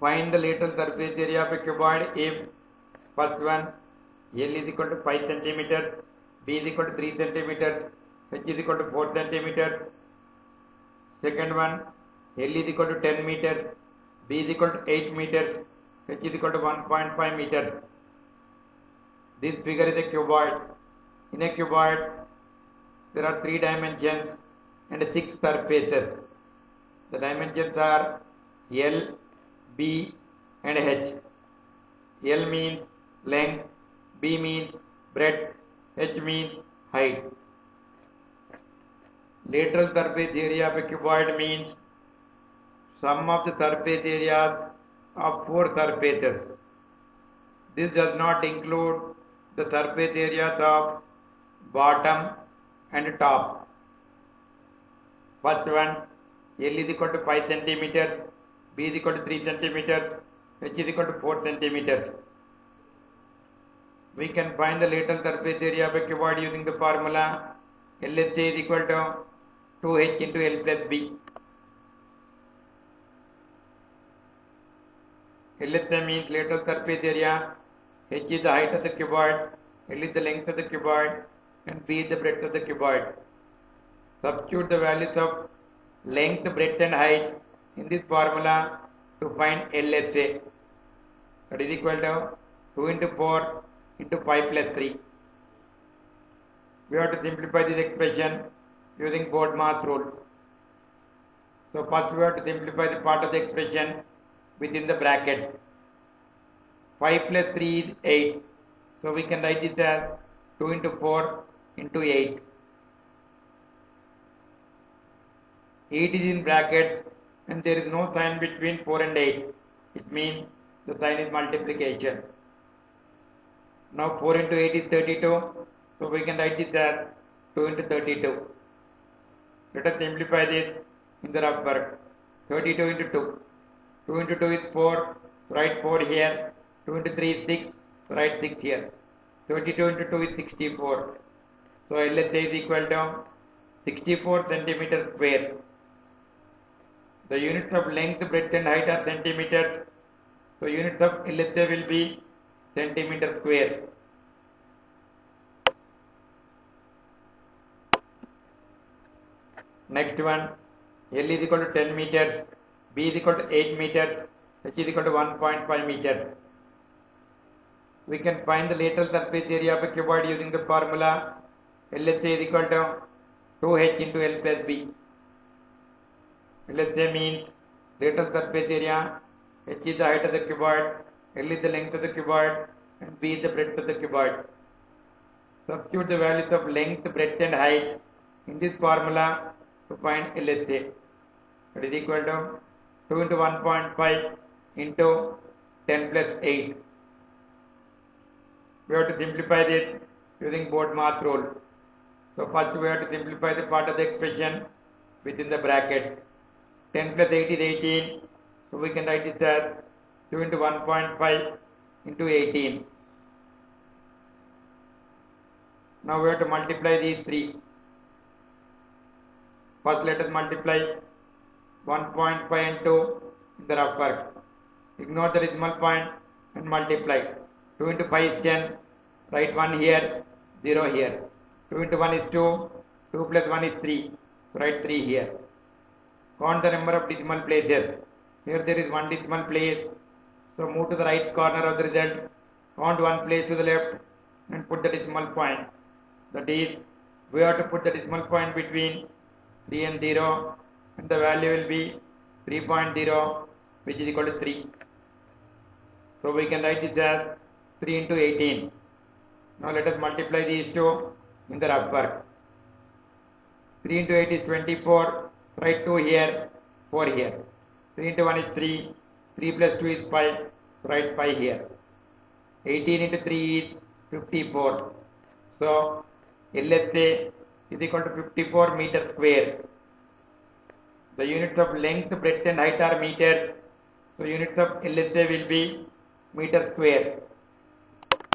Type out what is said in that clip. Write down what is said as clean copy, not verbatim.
Find the lateral surface area of a cuboid if first one L is equal to 5 centimeters, B is equal to 3 centimeters, H is equal to 4 centimeters. Second one L is equal to 10 meters, B is equal to 8 meters, H is equal to 1.5 meters. This figure is a cuboid. In a cuboid there are 3 dimensions and 6 surfaces. The dimensions are L, B and H. L means length, B means breadth, H means height. Lateral surface area of a cuboid means sum of the surface areas of 4 surfaces. This does not include the surface areas of bottom and top. First one, L is equal to 5 centimeters, B is equal to 3 centimeters, H is equal to 4 centimeters. We can find the lateral surface area of a cuboid using the formula LHA is equal to 2H into L plus B. LHA means lateral surface area, H is the height of the cuboid, L is the length of the cuboid, and B is the breadth of the cuboid. Substitute the values of length, breadth and height in this formula to find LHA. That is equal to 2 into 4 into 5 plus 3. We have to simplify this expression using BODMAS rule. So first we have to simplify the part of the expression within the brackets. 5 plus 3 is 8. So we can write this as 2 into 4 into 8. 8 is in brackets and there is no sign between 4 and 8. It means the sign is multiplication. Now 4 into 8 is 32. So we can write this as 2 into 32. Let us simplify this in the rough work. 32 into 2. 2 into 2 is 4. So write 4 here. 2 into 3 is 6. So write 6 here. 32 into 2 is 64. So LHA is equal to 64 centimeters square. The units of length, breadth and height are centimeters. So units of LHA will be centimeter square. Next one, L is equal to 10 meters, B is equal to 8 meters, H is equal to 1.5 meters. We can find the lateral surface area of a cuboid using the formula LHA is equal to 2H into L plus B. LHA means lateral surface area, H is the height of the cuboid, L is the length of the cuboid, and B is the breadth of the cuboid. Substitute the values of length, breadth and height in this formula to find LHA. That is equal to 2 into 1.5 into 10 plus 8. We have to simplify this using BODMAS rule. So first we have to simplify the part of the expression within the bracket. 10 plus 8 is 18. So we can write this as 2 into 1.5 into 18. Now we have to multiply these three. First let us multiply 1.5 and 2 in the rough work. Ignore the decimal point and multiply. 2 into 5 is 10. Write 1 here, 0 here. 2 into 1 is 2. 2 plus 1 is 3. So write 3 here. Count the number of decimal places. Here there is 1 decimal place. So move to the right corner of the result. Count 1 place to the left and put the decimal point. That is, we have to put the decimal point between 3 and 0 and the value will be 3.0, which is equal to 3. So we can write this as 3 into 18. Now let us multiply these two in the rough work. 3 into 8 is 24. Write 2 here, 4 here. 3 into 1 is 3. 3 plus 2 is 5. Write 5 here. 18 into 3 is 54. So LHA is equal to 54 meters square. The units of length, breadth and height are meters. So units of LHA will be meter square.